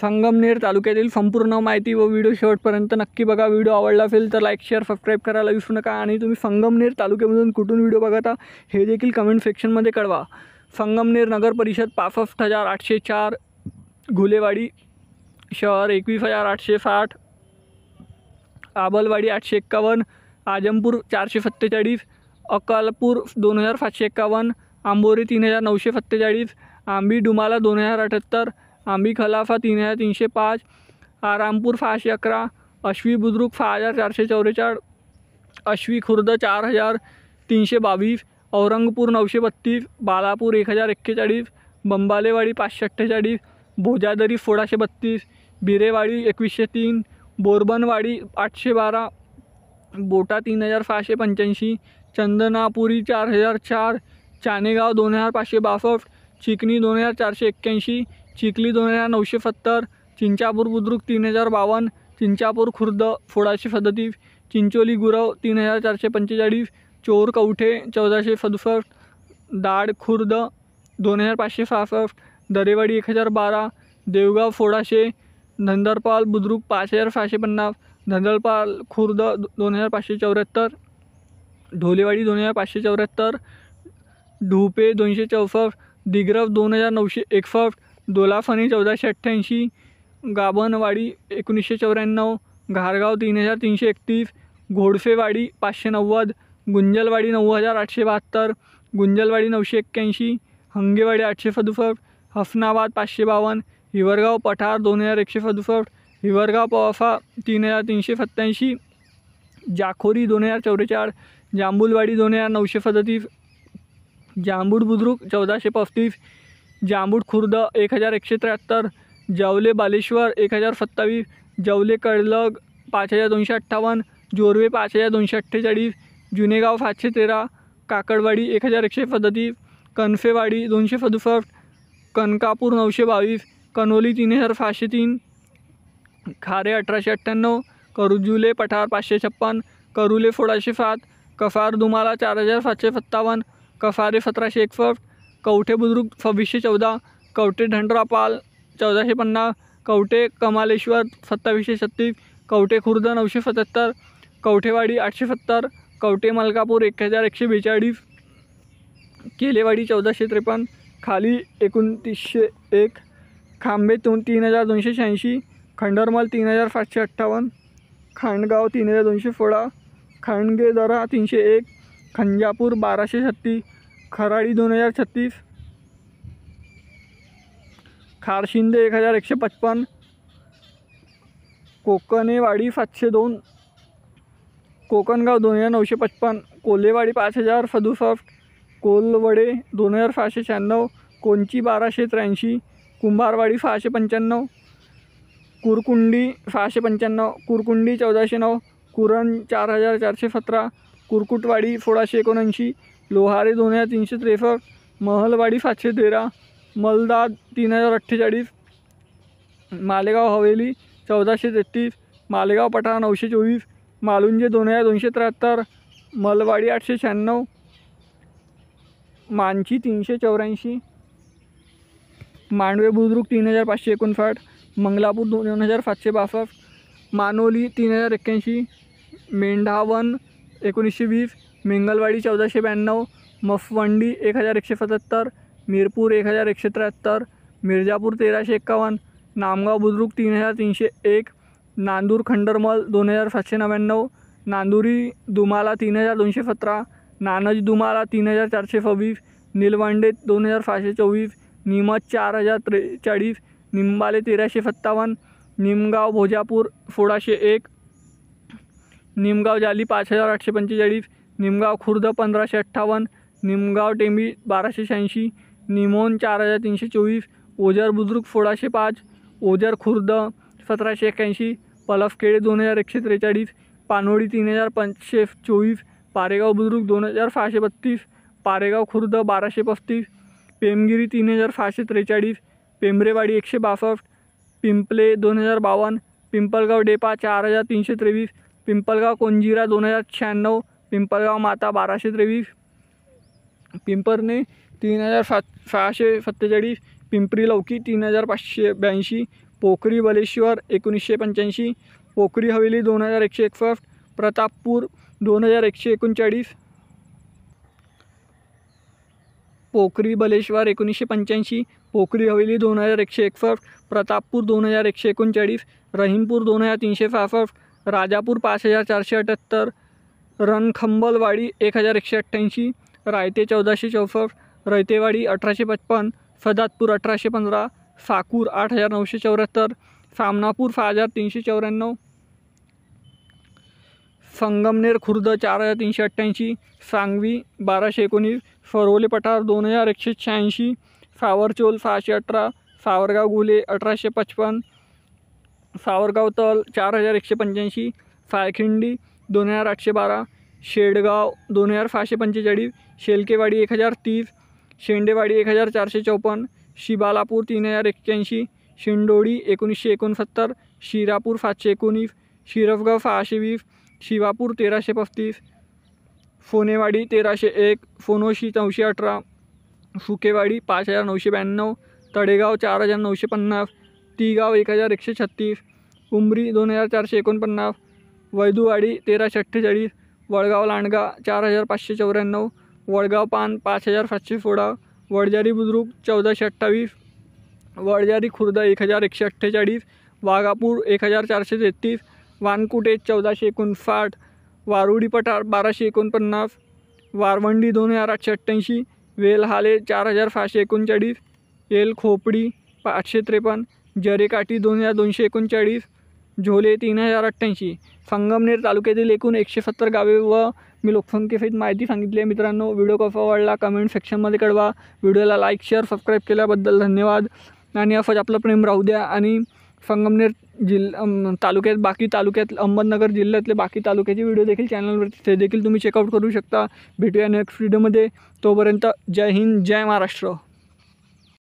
संगमनेर तालुक्यातील संपूर्ण माहिती व व्हिडिओ शेवटपर्यंत नक्की बघा। व्हिडिओ आवडला असेल तर लाईक शेअर सबस्क्राईब करायला विसरू नका आणि तुम्ही संगमनेर तालुक्यामधून कुठून व्हिडिओ बघता हे देखील कमेंट सेक्शनमध्ये कळवा। संगमनेर नगर परिषद 65,804, घुलेवाडी शहर 21,860, आबलवाडी 851, आजमपूर 447, अक्कलपूर 2,751, आंबोरी 3,947, आंबी डुमाला 2,078, आंबी खलाफा 3,305, आरामपूर 611, अश्वी बुद्रुक 6,444, अश्वी खुर्द 4,322, औरंगपूर 932, बालापूर 1,041, बंबालेवाडी 548, भोजादरी 1632, बिरेवाडी 2103, बोरबनवाडी 812, बोटा 3,685, चंदनापुरी 4,004, चानेगाव 2,562, चिकनी 2,481, चिखली 2,970, चिंचापूर बुद्रुक 3,052, चिंचापूर खुर्द 1637, चिंचोली गुरव 3,445, चोर कवठे 1,467, दाड खुर्द 2,566, दरेवाडी 1,012, देवगाव 1600, धंदरपाल बुद्रुक 5,650, धंदरपाल खुर्द 2,574, ढोलेवाडी 2,574, ढुपे 264, दिग्रफ 2,961, दोलाफणी 1,488, गाभणवाडी 1,994, घारगाव 3,331, घोडफेवाडी 590, गुंजलवाडी 9,872, गुंजलवाडी 981, हंगेवाडी 867, हफनाबाद 552, हिवरगाव पठार 2,167, हिवरगाव पवाफा 3,387, जाखोरी 2,044, जांबुलवाडी 2,937, जांबूड बुद्रुक 1,435, जांबूड खुर्द 1,173, जवले बालेश्वर 1,027, जवले कळलग 5,258, जोरवे 5,248, जुनेगाव 513, काकडवाडी 1,137, कनफेवाडी 267, कनकापूर 922, कनोली 3,503, खारे 1,898, करजुले पठार 556, करुले 1,607, कफार दुमाला 4,757, कफारे 1,761, कवठे बुद्रुक 2,614, कवठे ढंडरापाल 1,450, कवठे कमालेश्वर 2,736, कवठे खुर्द 977, कवठेवाडी 870, कवठे मलकापूर 1,142, केलेवाडी 1,453, खाली 2,901, खांबे 3,286, खंडरमल 3,558, खांडगाव 3,216, खांडगेदरा 301, खंजापूर 1,236, खराडी 2,036, खारशिंदे 1,155, कोकणेवाडी 702, कोकणगाव 2,955, कोल्हेवाडी 5,067, कोलवडे 2,696, कोंची 1,283, कुंभारवाडी 695, कुरकुंडी 695, कुरकुंडी 1,409, कुरण 4,417, कुरकुटवाडी 1,679, लोहारे 2,363, महलवाडी 713, मलदाद 3,048, मालेगाव हवेली 1,433, मालेगाव पठार 924, मालुंजे 2,273, मलवाडी 896, मांची 384, मांडवे बुद्रुक 3,559, मंगलापूर 2,762, मानोली 3,081, मेंढावन 1,920, मेंगलवाडी 1,492, मफवंडी 1,177, मिरपूर 1,173, मिर्जापूर 1,351, नामगाव बुद्रुक 3,301, नांदूर खंडरमल 2,799, नांदुरी दुमाला 3,217, नानज दुमाला 3,426, निलवंडे 2,524, नीमच 4,043, निंबाले 1,357, निमगाव भोजापूर 1,601, निमगाव जाली 5,845, निमगाव खुर्द 1,558, निमगाव टेंबी 1,286, निमोन 4,324, ओझर बुद्रुक 1,605, ओझर खुर्द 1,781, पलफखेडे 2,143, पानोळी 3,524, पारेगाव बुद्रुक 2,632, पारेगाव खुर्द 1,235, पेमगिरी 3,643, पेंबरेवाडी 162, पिंपले 2,052, पिंपलगाव डेपा 4,323, पिंपलगाव कोंजिरा 2,096, पिंपलगाव माता 1,223, पिंपरणे 3,647, पिंपरी लौकी 3,582, पोखरी बलेश्वर 1985, पोखरी हवेली 2161, प्रतापपूर 2139, पोखरी बलेश्वर 1985, पोखरी हवेली 2161, प्रतापपूर 2139, रहीमपूर 2365, राजापूर 5478, रणखंबलवाडी 1188, रायते 1464, रयतेवाडी 1855, सदातपूर 1815, साकूर 8974, सामनापूर 6394, संगमनेर खुर्द 4388, सांगवी 1219, फरोले पठार 2186, सावरचोल 618, सावरगाव गुले 1855, सावरगाव तल 4185, सायखिंडी 2812, शेडगाव 2645, शेलकेवाडी 1030, शेंडेवाडी 1454, शिबालापूर 3081, शिंदोडी 1969, शिरापूर 719, शिरफगाव 620, शिवापूर 1335, फोनेवाडी 1301, फोनोशी 918, सुकेवाडी 5992, तडेगाव 4950, तीगाव 1136, उमरी 2449, वैदुवाडी 1348, वडगाव लांडगा 4594, वडगाव पान 5716, वडजारी बुद्रुक 1428, वडजारी खुर्द 1148, वाघापूर 1433, वानकुटे 1459, वारुडी पठार 1249, वारवंडी 2888, वेलहाले 4539, येल खोपडी 553, जरेकाठी 2239, झोले 3088. संगमनेर तालुक्यातील एकूण 170 गावे व मी लोकसंख्येसहित माहिती सांगितली आहे. मित्रांनो, व्हिडिओ कसा आवडला कमेंट सेक्शनमध्ये कळवा. व्हिडिओला लाईक शेअर सबस्क्राईब केल्याबद्दल धन्यवाद. आणि असंच आपलं प्रेम राहू द्या. आणि संगमनेर तालुक्यात बाकी तालुक्यात अहमदनगर जिल्ह्यातले बाकी तालुक्याचे व्हिडिओ देखील चॅनलवरती ते देखील तुम्ही चेकआउट करू शकता. भेटूया नेक्स्ट व्हिडिओमध्ये. तोपर्यंत जय हिंद, जय महाराष्ट्र.